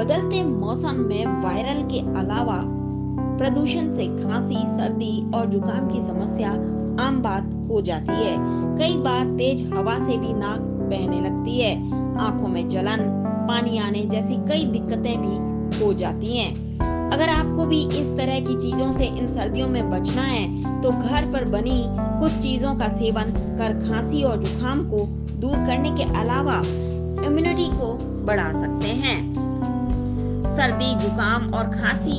बदलते मौसम में वायरल के अलावा प्रदूषण से खांसी, सर्दी और जुकाम की समस्या आम बात हो जाती है। कई बार तेज हवा से भी नाक बहने लगती है, आंखों में जलन, पानी आने जैसी कई दिक्कतें भी हो जाती हैं। अगर आपको भी इस तरह की चीजों से इन सर्दियों में बचना है तो घर पर बनी कुछ चीजों का सेवन कर खांसी और जुकाम को दूर करने के अलावा इम्यूनिटी को बढ़ा सकते हैं। सर्दी, जुकाम और खांसी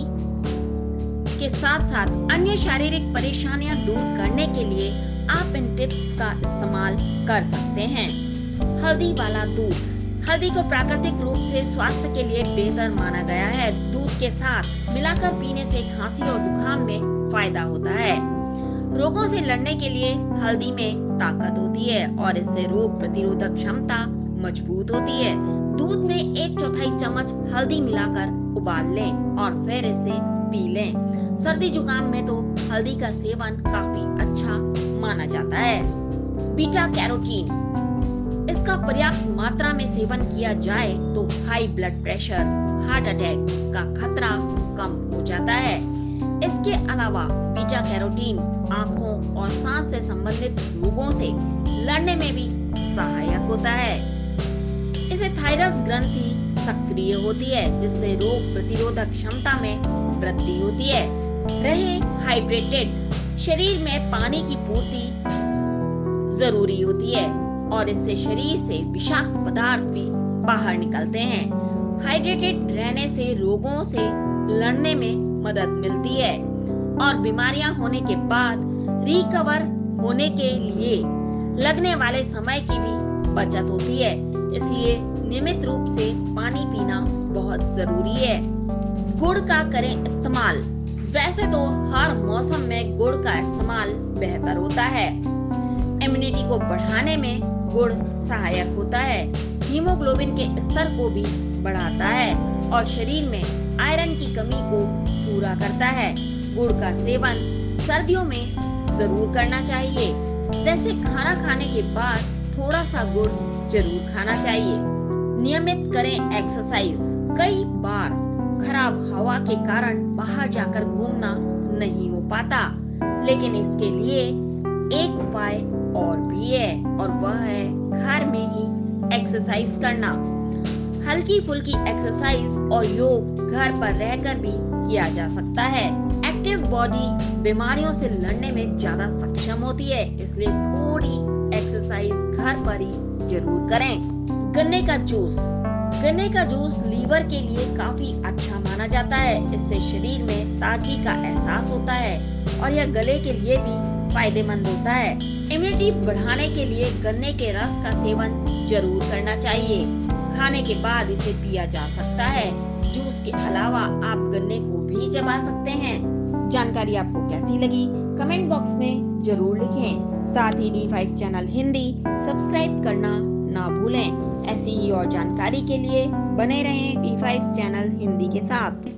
के साथ साथ अन्य शारीरिक परेशानियां दूर करने के लिए आप इन टिप्स का इस्तेमाल कर सकते हैं। हल्दी वाला दूध। हल्दी को प्राकृतिक रूप से स्वास्थ्य के लिए बेहतर माना गया है। दूध के साथ मिलाकर पीने से खांसी और जुकाम में फायदा होता है। रोगों से लड़ने के लिए हल्दी में ताकत होती है और इससे रोग प्रतिरोधक क्षमता मजबूत होती है। दूध में 1/4 चम्मच हल्दी मिलाकर उबाल लें और फिर इसे पी लें। सर्दी जुकाम में तो हल्दी का सेवन काफी अच्छा माना जाता है। Beta carotene. इसका पर्याप्त मात्रा में सेवन किया जाए तो high blood pressure, heart attack का खतरा कम हो जाता है। इसके अलावा बीटा कैरोटीन आंखों और सांस से संबंधित रोगों से लड़ने में भी सहायक होता है। इसे थायरस ग्रंथि सक्रिय होती है जिससे रोग प्रतिरोधक क्षमता में वृद्धि होती है। रहे हाइड्रेटेड। शरीर में पानी की पूर्ति जरूरी होती है और इससे शरीर से विषाक्त पदार्थ भी बाहर निकलते हैं। हाइड्रेटेड रहने से रोगों से लड़ने में मदद मिलती है और बीमारियां होने के बाद रिकवर होने के लिए लगने वाले समय की भी बचत होती है। इसलिए नियमित रूप से पानी पीना बहुत जरूरी है। गुड़ का करें इस्तेमाल। वैसे तो हर मौसम में गुड़ का इस्तेमाल बेहतर होता है। इम्यूनिटी को बढ़ाने में गुड़ सहायक होता है। हीमोग्लोबिन के स्तर को भी बढ़ाता है और शरीर में आयरन की कमी को पूरा करता है। गुड़ का सेवन सर्दियों में जरूर करना चाहिए। वैसे खाना खाने के बाद थोड़ा सा गुड़ जरूर खाना चाहिए। नियमित करें एक्सरसाइज। कई बार खराब हवा के कारण बाहर जाकर घूमना नहीं हो पाता, लेकिन इसके लिए एक उपाय और भी है और वह है घर में ही एक्सरसाइज करना। हल्की फुल्की एक्सरसाइज और योग घर पर रहकर भी किया जा सकता है। एक्टिव बॉडी बीमारियों से लड़ने में ज्यादा सक्षम होती है, इसलिए थोड़ी एक्सरसाइज घर पर ही जरूर करें। गन्ने का जूस। गन्ने का जूस लीवर के लिए काफी अच्छा माना जाता है। इससे शरीर में ताजगी का एहसास होता है और यह गले के लिए भी फायदेमंद होता है। इम्यूनिटी बढ़ाने के लिए गन्ने के रस का सेवन जरूर करना चाहिए। खाने के बाद इसे पिया जा सकता है। जूस के अलावा आप गन्ने को भी चबा सकते हैं। जानकारी आपको कैसी लगी कमेंट बॉक्स में जरूर लिखें। साथ ही D5 चैनल हिंदी सब्सक्राइब करना ना भूलें। ऐसी ही और जानकारी के लिए बने रहें D5 चैनल हिंदी के साथ।